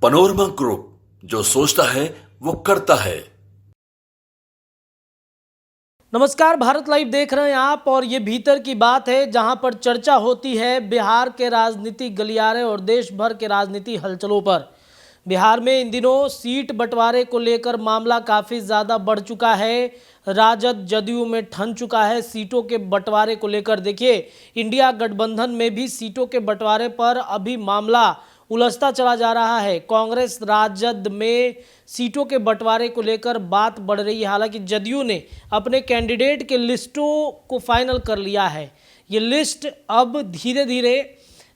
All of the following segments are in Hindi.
पनोरमा ग्रुप, जो सोचता है वो करता है। नमस्कार, भारत लाइव देख रहे हैं आप और ये भीतर की बात है, जहां पर चर्चा होती है बिहार के राजनीतिक गलियारे और देश भर के राजनीतिक हलचलों पर। बिहार में इन दिनों सीट बंटवारे को लेकर मामला काफ़ी ज़्यादा बढ़ चुका है। राजद जदयू में ठन चुका है सीटों के बंटवारे को लेकर। देखिए, इंडिया गठबंधन में भी सीटों के बंटवारे पर अभी मामला उलझता चला जा रहा है। कांग्रेस राजद में सीटों के बंटवारे को लेकर बात बढ़ रही है। हालांकि जदयू ने अपने कैंडिडेट के लिस्टों को फाइनल कर लिया है। ये लिस्ट अब धीरे धीरे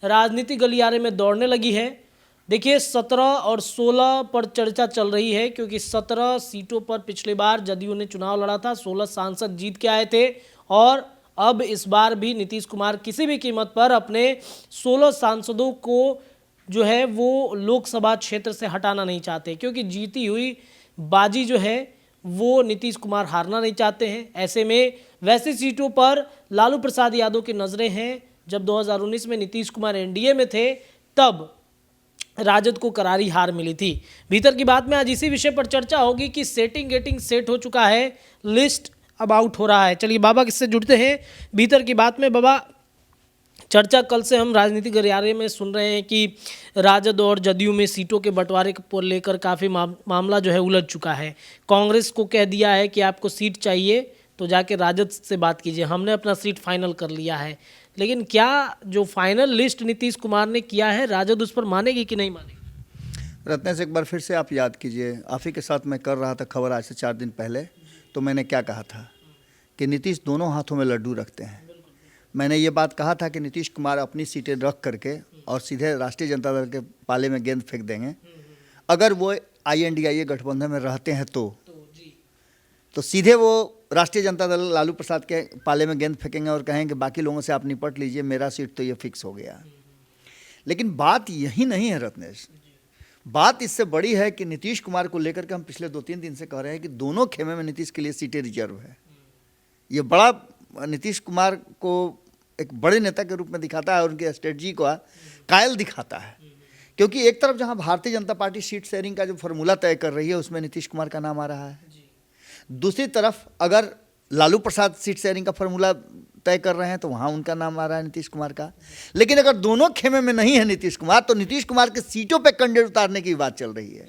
राजनीतिक गलियारे में दौड़ने लगी है। देखिए, 17 और 16 पर चर्चा चल रही है, क्योंकि 17 सीटों पर पिछली बार जदयू ने चुनाव लड़ा था, 16 सांसद जीत के आए थे और अब इस बार भी नीतीश कुमार किसी भी कीमत पर अपने 16 सांसदों को जो है वो लोकसभा क्षेत्र से हटाना नहीं चाहते, क्योंकि जीती हुई बाजी जो है वो नीतीश कुमार हारना नहीं चाहते हैं। ऐसे में वैसी सीटों पर लालू प्रसाद यादव की नज़रें हैं। जब 2019 में नीतीश कुमार एनडीए में थे, तब राजद को करारी हार मिली थी। भीतर की बात में आज इसी विषय पर चर्चा होगी कि गेटिंग सेट हो चुका है, लिस्ट अब आउट हो रहा है। चलिए बाबा किससे जुड़ते हैं भीतर की बात में। बाबा, चर्चा कल से हम राजनीतिक गलियारे में सुन रहे हैं कि राजद और जदयू में सीटों के बंटवारे को लेकर काफ़ी मामला जो है उलझ चुका है। कांग्रेस को कह दिया है कि आपको सीट चाहिए तो जाके राजद से बात कीजिए, हमने अपना सीट फाइनल कर लिया है। लेकिन क्या जो फाइनल लिस्ट नीतीश कुमार ने किया है, राजद उस पर मानेगी कि नहीं मानेगी? रत्नेश, एक बार फिर से आप याद कीजिए, आप ही के साथ मैं कर रहा था खबर आज से 4 दिन पहले, तो मैंने क्या कहा था कि नीतीश दोनों हाथों में लड्डू रखते हैं। मैंने ये बात कहा था कि नीतीश कुमार अपनी सीटें रख करके और सीधे राष्ट्रीय जनता दल के पाले में गेंद फेंक देंगे। अगर वो INDIA गठबंधन में रहते हैं तो सीधे वो राष्ट्रीय जनता दल लालू प्रसाद के पाले में गेंद फेंकेंगे और कहेंगे बाकी लोगों से आप निपट लीजिए, मेरा सीट तो ये फिक्स हो गया। लेकिन बात यही नहीं है रत्नेश, बात इससे बड़ी है कि नीतीश कुमार को लेकर के हम पिछले 2-3 दिन से कह रहे हैं कि दोनों खेमे में नीतीश के लिए सीटें रिजर्व है। ये बड़ा नीतीश कुमार को एक बड़े नेता के रूप में दिखाता है और उनकी स्ट्रेटजी को कायल दिखाता है, क्योंकि एक तरफ जहां Bharatiya Janata party seat sharing का जो फॉर्मूला तय कर रही है उसमें नीतीश कुमार का नाम आ रहा है। दूसरी तरफ अगर लालू प्रसाद सीट शेयरिंग का फॉर्मूला तय कर रहे हैं तो वहां उनका नाम आ रहा है नीतीश कुमार का। लेकिन अगर दोनों खेमे में नहीं है नीतीश कुमार, तो नीतीश कुमार के सीटों पर कैंडिडेट उतारने की बात चल रही है।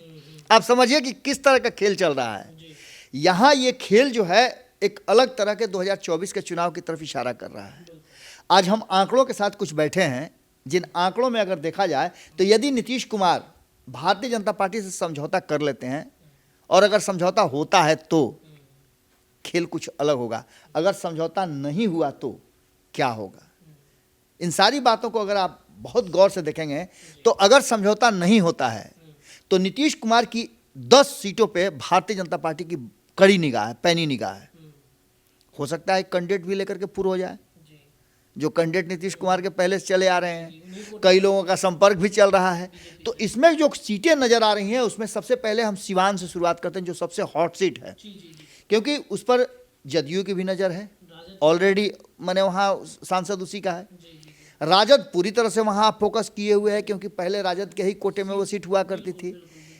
आप समझिए कि किस तरह का खेल चल रहा है यहाँ। ये खेल जो है एक अलग तरह के 2024 के चुनाव की तरफ इशारा कर रहा है। आज हम आंकड़ों के साथ कुछ बैठे हैं, जिन आंकड़ों में अगर देखा जाए तो यदि नीतीश कुमार भारतीय जनता पार्टी से समझौता कर लेते हैं और अगर समझौता होता है तो खेल कुछ अलग होगा, अगर समझौता नहीं हुआ तो क्या होगा। इन सारी बातों को अगर आप बहुत गौर से देखेंगे तो अगर समझौता नहीं होता है तो नीतीश कुमार की 10 सीटों पे भारतीय जनता पार्टी की कड़ी निगाह है, पैनी निगाह है। हो सकता है कैंडिडेट भी लेकर के पूरा हो जाए, जो कैंडिडेट नीतीश कुमार के पहले से चले आ रहे हैं, कई लोगों का संपर्क भी चल रहा है। तो इसमें जो सीटें नजर आ रही हैं उसमें सबसे पहले हम सिवान से शुरुआत करते हैं, जो सबसे हॉट सीट है, क्योंकि उस पर जदयू की भी नज़र है, ऑलरेडी मैंने वहाँ सांसद उसी का है। राजद पूरी तरह से वहाँ फोकस किए हुए है, क्योंकि पहले राजद के ही कोटे में वो सीट हुआ करती थी।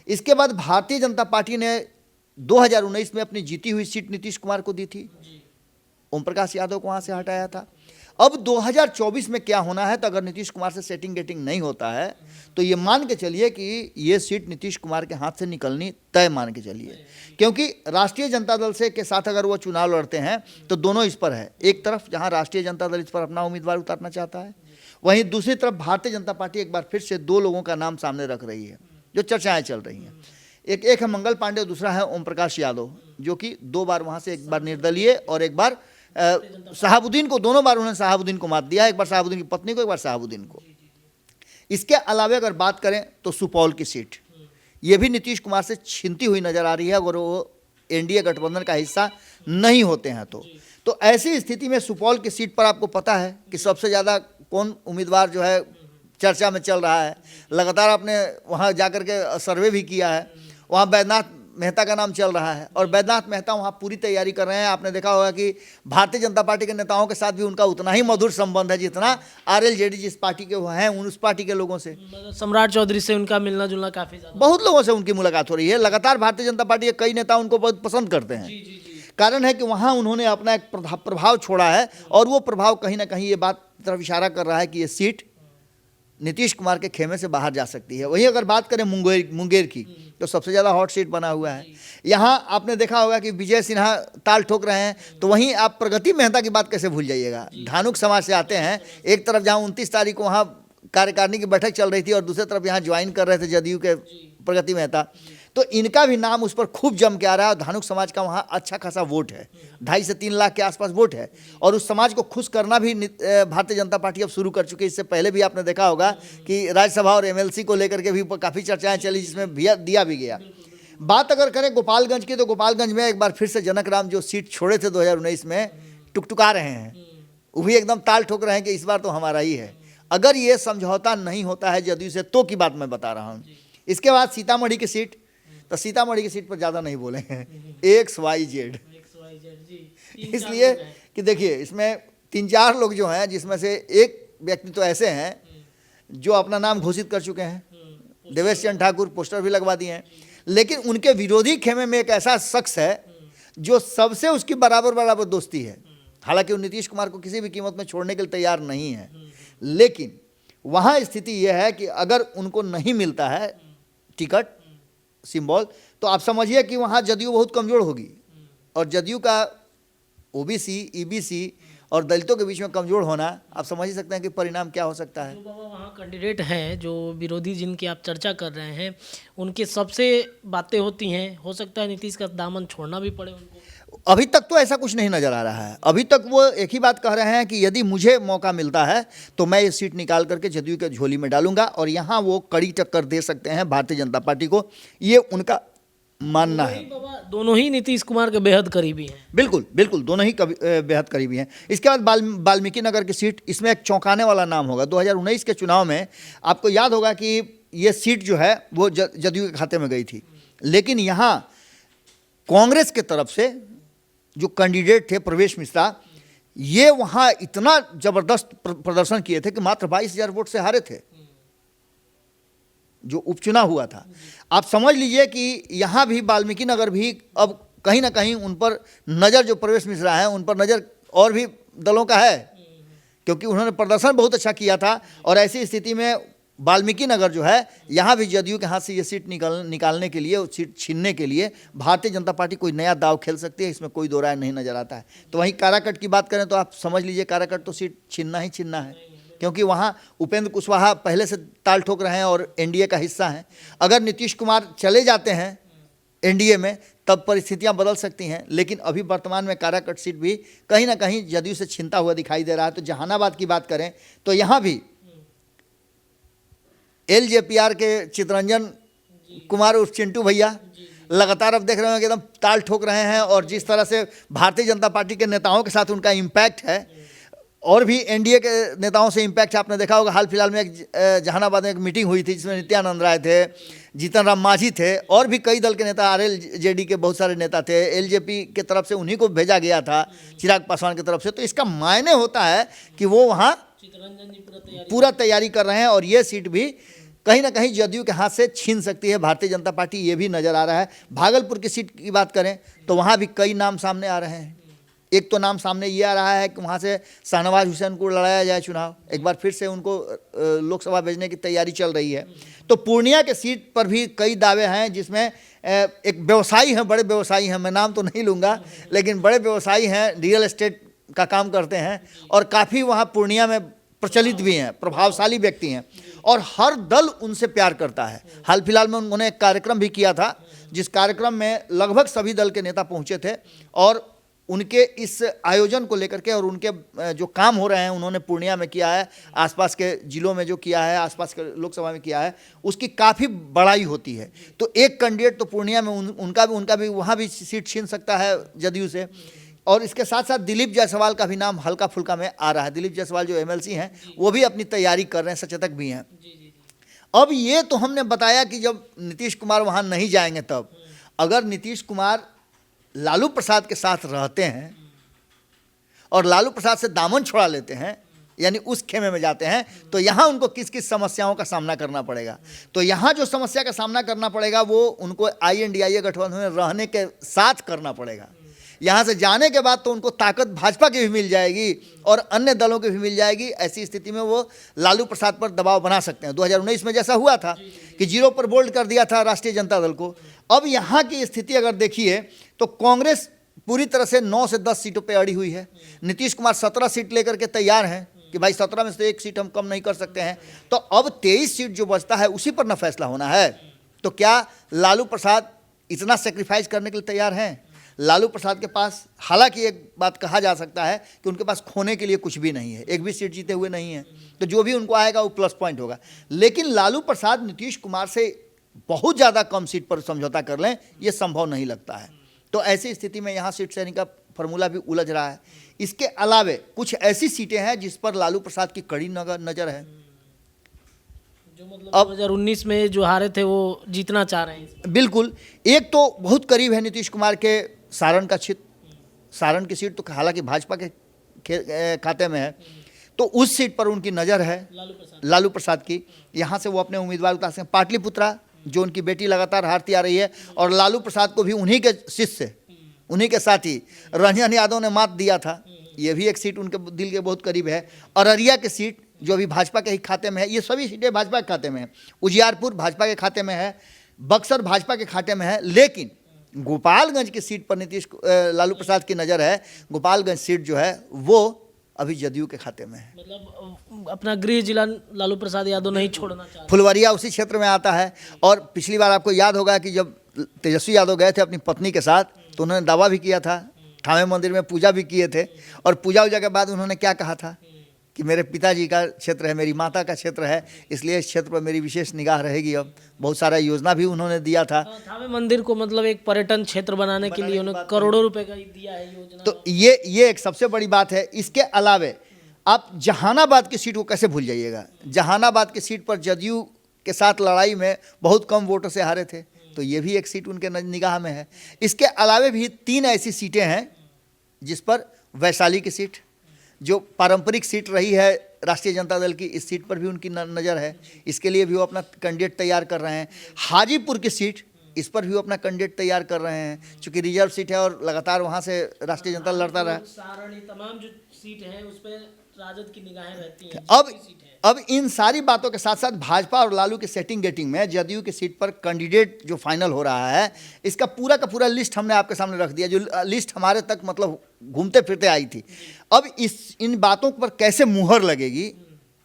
इसके बाद भारतीय जनता पार्टी ने 2019 में अपनी जीती हुई सीट नीतीश कुमार को दी थी, ओम प्रकाश यादव को वहाँ से हटाया था। अब 2024 में क्या होना है, तो अगर नीतीश कुमार से सेटिंग गेटिंग नहीं होता है तो ये मान के चलिए कि ये सीट नीतीश कुमार के हाथ से निकलनी तय मान के चलिए, क्योंकि राष्ट्रीय जनता दल से के साथ अगर वो चुनाव लड़ते हैं तो दोनों इस पर है। एक तरफ जहां राष्ट्रीय जनता दल इस पर अपना उम्मीदवार उतारना चाहता है, वहीं दूसरी तरफ भारतीय जनता पार्टी एक बार फिर से 2 लोगों का नाम सामने रख रही है, जो चर्चाएँ चल रही हैं। एक है मंगल पांडे, दूसरा है ओम प्रकाश यादव, जो कि 2 बार वहाँ से, एक बार निर्दलीय और एक बार शहाबुद्दीन को, दोनों बार उन्होंने शहाबुद्दीन को मात दिया, एक बार शहाबुद्दीन की पत्नी को, एक बार शहाबुद्दीन को। इसके अलावा अगर बात करें तो सुपौल की सीट, ये भी नीतीश कुमार से छीनती हुई नजर आ रही है अगर वो एनडीए गठबंधन का हिस्सा नहीं होते हैं तो ऐसी स्थिति में सुपौल की सीट पर आपको पता है कि सबसे ज़्यादा कौन उम्मीदवार जो है चर्चा में चल रहा है। लगातार आपने वहाँ जाकर के सर्वे भी किया है, वहाँ बैद्यनाथ मेहता का नाम चल रहा है और बैद्यनाथ मेहता वहाँ पूरी तैयारी कर रहे हैं। आपने देखा होगा कि भारतीय जनता पार्टी के नेताओं के साथ भी उनका उतना ही मधुर संबंध है जितना RLJD जिस पार्टी के वो हैं उस पार्टी के लोगों से। मतलब सम्राट चौधरी से उनका मिलना जुलना काफी ज्यादा। बहुत लोगों से उनकी मुलाकात हो रही है। लगातार भारतीय जनता पार्टी के कई नेता उनको बहुत पसंद करते हैं। कारण है कि वहाँ उन्होंने अपना एक प्रभाव छोड़ा है और वो प्रभाव कहीं ना कहीं ये बात तरफ इशारा कर रहा है कि ये सीट नीतीश कुमार के खेमे से बाहर जा सकती है। वहीं अगर बात करें मुंगेर की तो सबसे ज़्यादा हॉट सीट बना हुआ है। यहाँ आपने देखा होगा कि विजय सिन्हा ताल ठोक रहे हैं, तो वहीं आप प्रगति मेहता की बात कैसे भूल जाइएगा। धानुक समाज से आते हैं, एक तरफ जहाँ 29 तारीख को वहाँ कार्यकारिणी की बैठक चल रही थी और दूसरी तरफ यहाँ ज्वाइन कर रहे थे जदयू के प्रगति मेहता, तो इनका भी नाम उस पर खूब जम के आ रहा है। और धानुक समाज का वहाँ अच्छा खासा वोट है, 2.5 से 3 लाख के आसपास वोट है और उस समाज को खुश करना भी भारतीय जनता पार्टी अब शुरू कर चुकी है। इससे पहले भी आपने देखा होगा कि राज्यसभा और MLC को लेकर के भी काफ़ी चर्चाएं चली, जिसमें दिया भी गया। बात अगर करें गोपालगंज की, तो गोपालगंज में एक बार फिर से जनक राम जो सीट छोड़े थे 2019 में, टुकटुका रहे हैं। वो भी एकदम ताल ठोक रहे हैं कि इस बार तो हमारा ही है। अगर ये समझौता नहीं होता है जदयू से तो की बात मैं बता रहा हूँ। इसके बाद सीतामढ़ी की सीट, तो सीतामढ़ी की सीट पर ज़्यादा नहीं बोलेंगे, XYZ। इसलिए कि देखिए इसमें 3-4 लोग जो हैं, जिसमें से एक व्यक्ति तो ऐसे हैं जो अपना नाम घोषित कर चुके हैं, देवेश चंद्र ठाकुर, पोस्टर भी लगवा दिए हैं। लेकिन उनके विरोधी खेमे में एक ऐसा शख्स है जो सबसे उसकी बराबर दोस्ती है। हालांकि वो नीतीश कुमार को किसी भी कीमत में छोड़ने के लिए तैयार नहीं है, लेकिन वहाँ स्थिति यह है कि अगर उनको नहीं मिलता है टिकट सिंबल, तो आप समझिए कि वहाँ जदयू बहुत कमज़ोर होगी और जदयू का OBC, EBC और दलितों के बीच में कमज़ोर होना, आप समझ ही सकते हैं कि परिणाम क्या हो सकता है। जो बाबा वहाँ कैंडिडेट हैं, जो विरोधी जिनकी आप चर्चा कर रहे हैं, उनके सबसे बातें होती हैं, हो सकता है नीतीश का दामन छोड़ना भी पड़े उनको। अभी तक तो ऐसा कुछ नहीं नज़र आ रहा है। अभी तक वो एक ही बात कह रहे हैं कि यदि मुझे मौका मिलता है तो मैं ये सीट निकाल करके जदयू के झोली में डालूंगा और यहाँ वो कड़ी टक्कर दे सकते हैं भारतीय जनता पार्टी को, ये उनका मानना है। बाबा दोनों ही नीतीश कुमार के बेहद करीबी हैं। बिल्कुल बिल्कुल, दोनों ही बेहद करीबी हैं। इसके बाद वाल्मीकि नगर की सीट, इसमें एक चौंकाने वाला नाम होगा। 2019 के चुनाव में आपको याद होगा कि ये सीट जो है वो जदयू के खाते में गई थी, लेकिन यहाँ कांग्रेस के तरफ से जो कैंडिडेट थे प्रवेश मिश्रा, ये वहाँ इतना ज़बरदस्त प्रदर्शन किए थे कि मात्र 22,000 वोट से हारे थे जो उपचुनाव हुआ था। आप समझ लीजिए कि यहाँ भी वाल्मीकि नगर भी अब कहीं ना कहीं उन पर नज़र, जो प्रवेश मिश्रा है उन पर नज़र और भी दलों का है, क्योंकि उन्होंने प्रदर्शन बहुत अच्छा किया था। और ऐसी स्थिति में वाल्मीकि नगर जो है, यहाँ भी जदयू के हाथ से ये सीट निकालने के लिए, सीट छीनने के लिए भारतीय जनता पार्टी कोई नया दाव खेल सकती है, इसमें कोई दो राय नहीं नजर आता है। तो वहीं काराकट की बात करें तो आप समझ लीजिए काराकट तो सीट छीनना ही छीनना है, क्योंकि वहाँ उपेंद्र कुशवाहा पहले से ताल ठोक रहे हैं और NDA का हिस्सा हैं। अगर नीतीश कुमार चले जाते हैं NDA में तब परिस्थितियां बदल सकती हैं, लेकिन अभी वर्तमान में काराकट सीट भी कहीं ना कहीं जदयू से छीनता हुआ दिखाई दे रहा है। तो जहानाबाद की बात करें तो यहाँ भी LJPR के चितरंजन कुमार उर्फ चिंटू भैया लगातार अब देख रहे हैं कि एकदम ताल ठोक रहे हैं, और जिस तरह से भारतीय जनता पार्टी के नेताओं के साथ उनका इम्पैक्ट है और भी NDA के नेताओं से इम्पैक्ट आपने देखा होगा। हाल फिलहाल में एक जहानाबाद में एक मीटिंग हुई थी जिसमें नित्यानंद राय थे, जीतन राम मांझी थे और भी कई दल के नेता, RLJD के बहुत सारे नेता थे, LJP के तरफ से उन्हीं को भेजा गया था, चिराग पासवान की तरफ से। तो इसका मायने होता है कि वो वहाँ पूरा तैयारी कर रहे हैं और ये सीट भी कहीं ना कहीं जदयू के हाथ से छीन सकती है भारतीय जनता पार्टी, ये भी नज़र आ रहा है। भागलपुर की सीट की बात करें तो वहाँ भी कई नाम सामने आ रहे हैं। एक तो नाम सामने ये आ रहा है कि वहाँ से शाहनवाज हुसैन को लड़ाया जाए चुनाव, एक बार फिर से उनको लोकसभा भेजने की तैयारी चल रही है। तो पूर्णिया के सीट पर भी कई दावे हैं, जिसमें एक व्यवसायी हैं, बड़े व्यवसायी हैं, मैं नाम तो नहीं लूँगा, लेकिन बड़े व्यवसायी हैं, रियल एस्टेट का काम करते हैं और काफ़ी वहाँ पूर्णिया में प्रचलित भी हैं, प्रभावशाली व्यक्ति हैं और हर दल उनसे प्यार करता है। हाल फिलहाल में उन्होंने एक कार्यक्रम भी किया था, जिस कार्यक्रम में लगभग सभी दल के नेता पहुँचे थे और उनके इस आयोजन को लेकर के और उनके जो काम हो रहे हैं उन्होंने पूर्णिया में किया है, आसपास के जिलों में जो किया है, आसपास के लोकसभा में किया है, उसकी काफ़ी बड़ाई होती है। तो एक कैंडिडेट तो पूर्णिया में उनका भी वहाँ भी सीट छीन सकता है जदयू से। और इसके साथ साथ दिलीप जायसवाल का भी नाम हल्का फुल्का में आ रहा है। दिलीप जायसवाल जो MLC हैं वो भी अपनी तैयारी कर रहे हैं, सचेतक भी हैं। अब ये तो हमने बताया कि जब नीतीश कुमार वहाँ नहीं जाएंगे तब। अगर नीतीश कुमार लालू प्रसाद के साथ रहते हैं और लालू प्रसाद से दामन छुड़ा लेते हैं, यानी उस खेमे में जाते हैं, तो यहाँ उनको किस किस समस्याओं का सामना करना पड़ेगा। तो यहाँ जो समस्या का सामना करना पड़ेगा वो उनको INDIA गठबंधन में रहने के साथ करना पड़ेगा। यहाँ से जाने के बाद तो उनको ताकत भाजपा की भी मिल जाएगी और अन्य दलों की भी मिल जाएगी। ऐसी स्थिति में वो लालू प्रसाद पर दबाव बना सकते हैं। 2019 में जैसा हुआ था कि 0 पर बोल्ड कर दिया था राष्ट्रीय जनता दल को। अब यहाँ की स्थिति अगर देखिए तो कांग्रेस पूरी तरह से 9 से 10 सीटों पर अड़ी हुई है। नीतीश कुमार 17 सीट लेकर के तैयार हैं कि भाई 17 में से 1 सीट हम कम नहीं कर सकते हैं। तो अब 23 सीट जो बचता है उसी पर न फैसला होना है। तो क्या लालू प्रसाद इतना सेक्रीफाइस करने के लिए तैयार हैं? लालू प्रसाद के पास, हालांकि एक बात कहा जा सकता है कि उनके पास खोने के लिए कुछ भी नहीं है, एक भी सीट जीते हुए नहीं है, तो जो भी उनको आएगा वो प्लस पॉइंट होगा। लेकिन लालू प्रसाद नीतीश कुमार से बहुत ज़्यादा कम सीट पर समझौता कर लें, ये संभव नहीं लगता है। तो ऐसी स्थिति में यहाँ सीट शेयरिंग का फॉर्मूला भी उलझ रहा है। इसके अलावे कुछ ऐसी सीटें हैं जिस पर लालू प्रसाद की कड़ी नज़र है। जो मतलब 2019 में जो हारे थे वो जीतना चाह रहे हैं। बिल्कुल, एक तो बहुत करीब है नीतीश कुमार के सारण का क्षेत्र। सारण की सीट तो हालांकि भाजपा के खाते में है, तो उस सीट पर उनकी नज़र है लालू प्रसाद की। यहाँ से वो अपने उम्मीदवार उतार सकते हैं। पाटलिपुत्रा, जो उनकी बेटी लगातार हारती आ रही है और लालू प्रसाद को भी उन्हीं के शिष्य, उन्हीं के साथी रंजन यादव ने मात दिया था, ये भी एक सीट उनके दिल के बहुत करीब है। अररिया की सीट जो अभी भाजपा के ही खाते में है, ये सभी सीटें भाजपा के खाते में है। उजियारपुर भाजपा के खाते में है, बक्सर भाजपा के खाते में है। लेकिन गोपालगंज की सीट पर लालू प्रसाद की नज़र है। गोपालगंज सीट जो है वो अभी जदयू के खाते में है। मतलब अपना गृह जिला लालू प्रसाद यादव नहीं छोड़ना चाहते। फुलवरिया उसी क्षेत्र में आता है। और पिछली बार आपको याद होगा कि जब तेजस्वी यादव गए थे अपनी पत्नी के साथ, तो उन्होंने दावा भी किया था, थावे मंदिर में पूजा भी किए थे, और पूजा के बाद उन्होंने क्या कहा था कि मेरे पिताजी का क्षेत्र है, मेरी माता का क्षेत्र है, इसलिए इस क्षेत्र पर मेरी विशेष निगाह रहेगी। अब बहुत सारा योजना भी उन्होंने दिया था। थावे मंदिर को मतलब एक पर्यटन क्षेत्र बनाने के लिए उन्होंने करोड़ों रुपए का दिया है योजना। तो ये एक सबसे बड़ी बात है। इसके अलावे आप जहानाबाद की सीट को कैसे भूल जाइएगा। जहानाबाद की सीट पर जदयू के साथ लड़ाई में बहुत कम वोटों से हारे थे, तो ये भी एक सीट उनके निगाह में है। इसके अलावे भी 3 ऐसी सीटें हैं जिस पर वैशाली की सीट, जो पारंपरिक सीट रही है राष्ट्रीय जनता दल की, इस सीट पर भी उनकी नज़र है। इसके लिए भी वो अपना कैंडिडेट तैयार कर रहे हैं। हाजीपुर की सीट, इस पर भी वो अपना कैंडिडेट तैयार कर रहे हैं, चूँकि रिजर्व सीट है और लगातार वहाँ से राष्ट्रीय जनता दल लड़ता रहा। सारण, तमाम जो सीट है उस पर राजद की निगाहें रहती हैं। अब इन सारी बातों के साथ साथ भाजपा और लालू की सेटिंग गेटिंग में जदयू की सीट पर कैंडिडेट जो फाइनल हो रहा है, इसका पूरा का पूरा लिस्ट हमने आपके सामने रख दिया, जो लिस्ट हमारे तक मतलब घूमते फिरते आई थी। अब इन बातों पर कैसे मुहर लगेगी,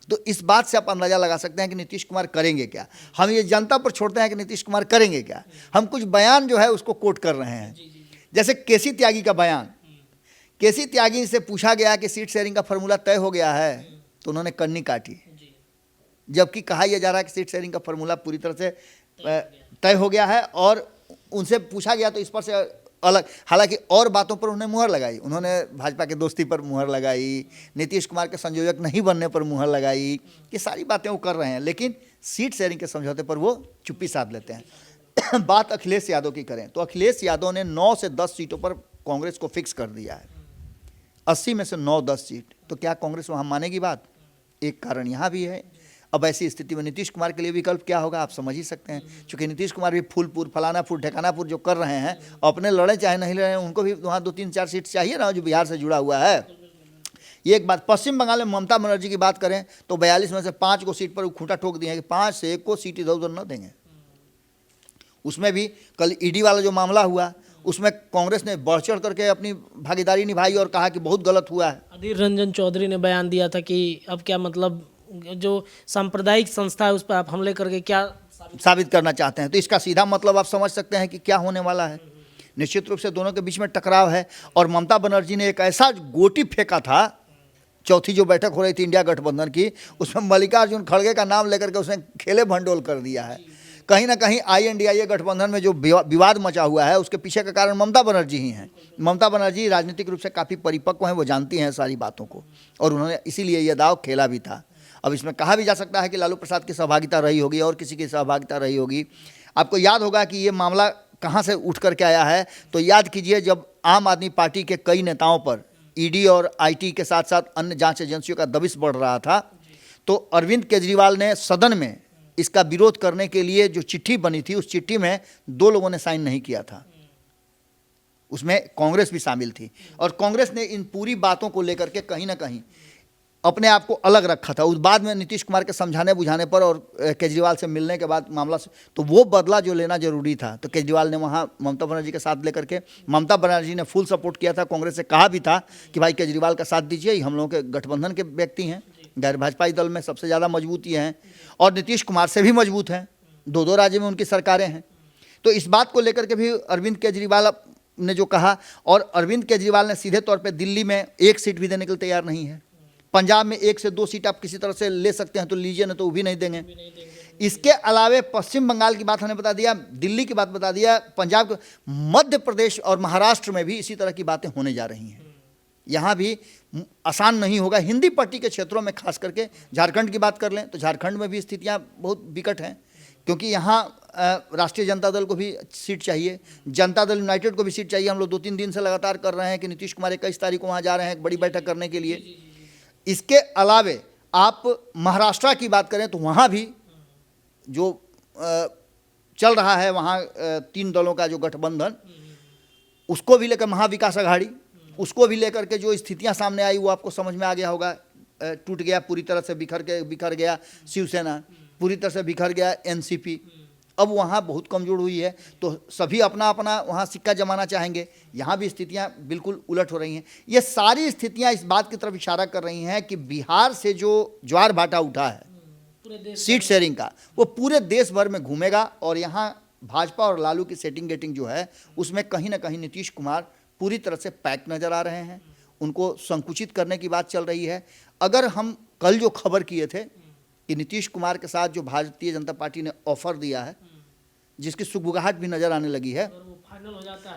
तो इस बात से आप अंदाजा लगा सकते हैं कि नीतीश कुमार करेंगे क्या। हम ये जनता पर छोड़ते हैं कि नीतीश कुमार करेंगे क्या। हम कुछ बयान जो है उसको कोट कर रहे हैं। जैसे केसी त्यागी का बयान, केसी त्यागी से पूछा गया कि सीट शेयरिंग का फॉर्मूला तय हो गया है, तो उन्होंने कन्नी काटी, जबकि कहा यह जा रहा है कि सीट शेयरिंग का फॉर्मूला पूरी तरह से तय हो गया है। और उनसे पूछा गया तो इस पर से अलग, हालांकि और बातों पर उन्होंने मुहर लगाई। उन्होंने भाजपा के दोस्ती पर मुहर लगाई, नीतीश कुमार के संयोजक नहीं बनने पर मुहर लगाई, ये सारी बातें वो कर रहे हैं। लेकिन सीट शेयरिंग के समझौते पर वो चुप्पी साध लेते हैं। बात अखिलेश यादव की करें तो अखिलेश यादव ने 9 से 10 सीटों पर कांग्रेस को फिक्स कर दिया है। 80 में से 9-10 सीट, तो क्या कांग्रेस वहाँ मानेगी बात? एक कारण यहाँ भी है। अब ऐसी स्थिति में नीतीश कुमार के लिए विकल्प क्या होगा आप समझ ही सकते हैं। क्योंकि नीतीश कुमार भी फूलपुर, फलानापुर, ठेकानापुर जो कर रहे हैं, अपने लड़े चाहे नहीं लड़े, उनको भी वहाँ 2-3-4 सीट चाहिए ना, जो बिहार से जुड़ा हुआ है। ये एक बात। पश्चिम बंगाल में ममता बनर्जी की बात करें तो 42 में से 5 को सीट पर खूंटा ठोक दिए हैं कि 5 से 1 को सीट इधर उधर न देंगे। उसमें भी कल ईडी वाला जो मामला हुआ, उसमें कांग्रेस ने बढ़ चढ़ करके अपनी भागीदारी निभाई और कहा कि बहुत गलत हुआ है। अधीर रंजन चौधरी ने बयान दिया था कि अब क्या मतलब जो सांप्रदायिक संस्था है उस पर आप हमले करके क्या साबित करना चाहते हैं। तो इसका सीधा मतलब आप समझ सकते हैं कि क्या होने वाला है। निश्चित रूप से दोनों के बीच में टकराव है। और ममता बनर्जी ने एक ऐसा गोटी फेंका था, चौथी जो बैठक हो रही थी इंडिया गठबंधन की, उसमें मल्लिकार्जुन खड़गे का नाम लेकर के उसने खेले भंडोल कर दिया है। कहीं ना कहीं INDIA गठबंधन में जो विवाद मचा हुआ है उसके पीछे का कारण ममता बनर्जी ही हैं। ममता बनर्जी राजनीतिक रूप से काफ़ी परिपक्व हैं, वो जानती हैं सारी बातों को, और उन्होंने इसीलिए यह दाव खेला भी था। अब इसमें कहा भी जा सकता है कि लालू प्रसाद की सहभागिता रही होगी और किसी की सहभागिता रही होगी। आपको याद होगा कि ये मामला कहाँ से उठ करके आया है, तो याद कीजिए जब आम आदमी पार्टी के कई नेताओं पर ईडी और आईटी के साथ साथ अन्य जांच एजेंसियों का दबिश बढ़ रहा था, तो अरविंद केजरीवाल ने सदन में इसका विरोध करने के लिए जो चिट्ठी बनी थी, उस चिट्ठी में 2 लोगों ने साइन नहीं किया था, उसमें कांग्रेस भी शामिल थी। और कांग्रेस ने इन पूरी बातों को लेकर के कहीं ना कहीं अपने आप को अलग रखा था। उस बाद में नीतीश कुमार के समझाने बुझाने पर और केजरीवाल से मिलने के बाद मामला तो वो बदला जो लेना जरूरी था, तो केजरीवाल ने वहाँ ममता बनर्जी के साथ लेकर के, ममता बनर्जी ने फुल सपोर्ट किया था, कांग्रेस से कहा भी था कि भाई केजरीवाल का साथ दीजिए, हम लोगों के गठबंधन के व्यक्ति हैं, गैर भाजपाई दल में सबसे ज़्यादा मजबूत ये हैं और नीतीश कुमार से भी मजबूत हैं, 2 राज्य में उनकी सरकारें हैं। तो इस बात को लेकर के भी अरविंद केजरीवाल ने जो कहा, और अरविंद केजरीवाल ने सीधे तौर पर दिल्ली में 1 सीट भी देने के लिए तैयार नहीं है। पंजाब में 1 से 2 सीट आप किसी तरह से ले सकते हैं तो लीजिए, ना तो वो भी नहीं देंगे। इसके अलावे पश्चिम बंगाल की बात हमने बता दिया, दिल्ली की बात बता दिया, पंजाब के, मध्य प्रदेश और महाराष्ट्र में भी इसी तरह की बातें होने जा रही हैं। यहाँ भी आसान नहीं होगा। हिंदी पट्टी के क्षेत्रों में खास करके, झारखंड की बात कर लें तो झारखंड में भी स्थितियाँ बहुत विकट हैं, क्योंकि यहाँ राष्ट्रीय जनता दल को भी सीट चाहिए, जनता दल यूनाइटेड को भी सीट चाहिए। हम लोग 2-3 दिन से लगातार कर रहे हैं कि नीतीश कुमार 21 तारीख को वहाँ जा रहे हैं एक बड़ी बैठक करने के लिए। इसके अलावे आप महाराष्ट्र की बात करें तो वहाँ भी जो चल रहा है, वहाँ 3 दलों का जो गठबंधन, उसको भी लेकर महाविकास आघाड़ी, उसको भी लेकर के जो स्थितियाँ सामने आई वो आपको समझ में आ गया होगा। टूट गया पूरी तरह से, बिखर गया शिवसेना, पूरी तरह से बिखर गया एनसीपी, अब वहाँ बहुत कमज़ोर हुई है, तो सभी अपना अपना वहाँ सिक्का जमाना चाहेंगे। यहाँ भी स्थितियाँ बिल्कुल उलट हो रही हैं। ये सारी स्थितियाँ इस बात की तरफ इशारा कर रही हैं कि बिहार से जो ज्वार भाटा उठा है सीट शेयरिंग का, वो पूरे देश भर में घूमेगा और यहाँ भाजपा और लालू की सेटिंग गेटिंग जो है उसमें कहीं ना कहीं नीतीश कुमार पूरी तरह से पैक नज़र आ रहे हैं। उनको संकुचित करने की बात चल रही है। अगर हम कल जो खबर किए थे कि नीतीश कुमार के साथ जो भारतीय जनता पार्टी ने ऑफर दिया है, जिसकी सुगबुगाहट भी नजर आने लगी है,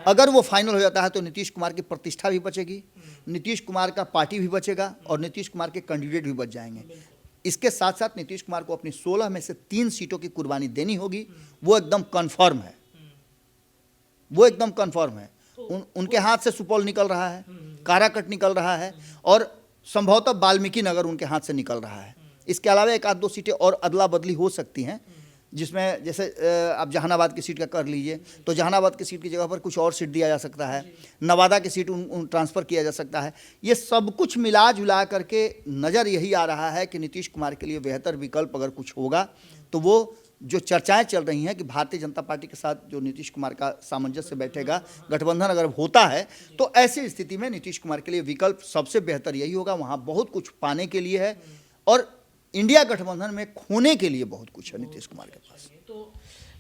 अगर वो फाइनल हो जाता है तो नीतीश कुमार की प्रतिष्ठा भी बचेगी, नीतीश कुमार का पार्टी भी बचेगा और नीतीश कुमार के कैंडिडेट भी बच जाएंगे। इसके साथ साथ नीतीश कुमार को अपनी 16 में से 3 सीटों की कुर्बानी देनी होगी। वो एकदम कन्फर्म है, वो एकदम कन्फर्म है। उनके हाथ से सुपौल निकल रहा है, काराकट निकल रहा है और संभवतः वाल्मीकि नगर उनके हाथ से निकल रहा है। इसके अलावा 1-2 सीटें और अदला बदली हो सकती हैं, जिसमें जैसे आप जहानाबाद की सीट का कर लीजिए तो जहानाबाद की सीट की जगह पर कुछ और सीट दिया जा सकता है, नवादा की सीट ट्रांसफ़र किया जा सकता है। ये सब कुछ मिला जुला करके नज़र यही आ रहा है कि नीतीश कुमार के लिए बेहतर विकल्प अगर कुछ होगा तो वो जो चर्चाएं चल रही हैं कि भारतीय जनता पार्टी के साथ जो नीतीश कुमार का सामंजस्य बैठेगा, गठबंधन अगर होता है, तो ऐसी स्थिति में नीतीश कुमार के लिए विकल्प सबसे बेहतर यही होगा। वहाँ बहुत कुछ पाने के लिए है और इंडिया गठबंधन में खोने के लिए बहुत कुछ है नीतीश कुमार के पास। तो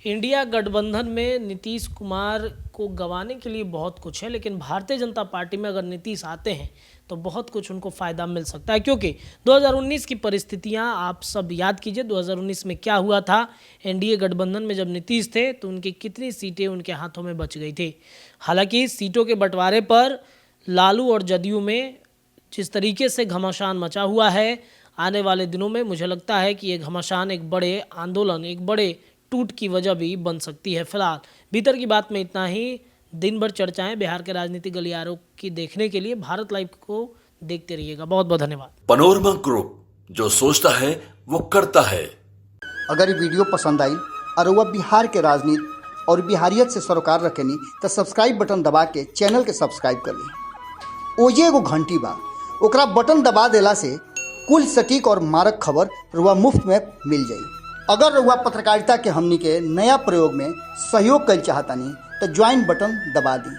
इंडिया गठबंधन में नीतीश कुमार को गंवाने के लिए बहुत कुछ है, लेकिन भारतीय जनता पार्टी में अगर नीतीश आते हैं तो बहुत कुछ उनको फ़ायदा मिल सकता है, क्योंकि 2019 की परिस्थितियां आप सब याद कीजिए। 2019 में क्या हुआ था, एनडीए गठबंधन में जब नीतीश थे तो उनकी कितनी सीटें उनके हाथों में बच गई थी। हालांकि सीटों के बंटवारे पर लालू और जदयू में जिस तरीके से घमासान मचा हुआ है, आने वाले दिनों में मुझे लगता है कि ये घमासान एक बड़े आंदोलन, एक बड़े टूट की वजह भी बन सकती है। फिलहाल भीतर की बात में इतना ही। दिन भर चर्चाएं बिहार के राजनीतिक गलियारों की देखने के लिए भारत लाइव को देखते रहिएगा। बहुत बहुत धन्यवाद। पनोरमा ग्रुप, जो सोचता है वो करता है। अगर ये वीडियो पसंद आई और वह बिहार के राजनीति और बिहारियत से सरोकार रखेनी तो सब्सक्राइब बटन दबा के चैनल के सब्सक्राइब कर ली। ओजे एगो घंटी बा, ओकरा बटन दबा देला से कुल सटीक और मारक खबर रुआ मुफ्त में मिल जाई। अगर रुआ पत्रकारिता के हमनी के नया प्रयोग में सहयोग कर चाहतानी तो ज्वाइन बटन दबा दी।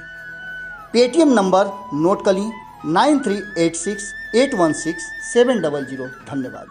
पेटीएम नंबर नोट कर ली 9386816700। धन्यवाद।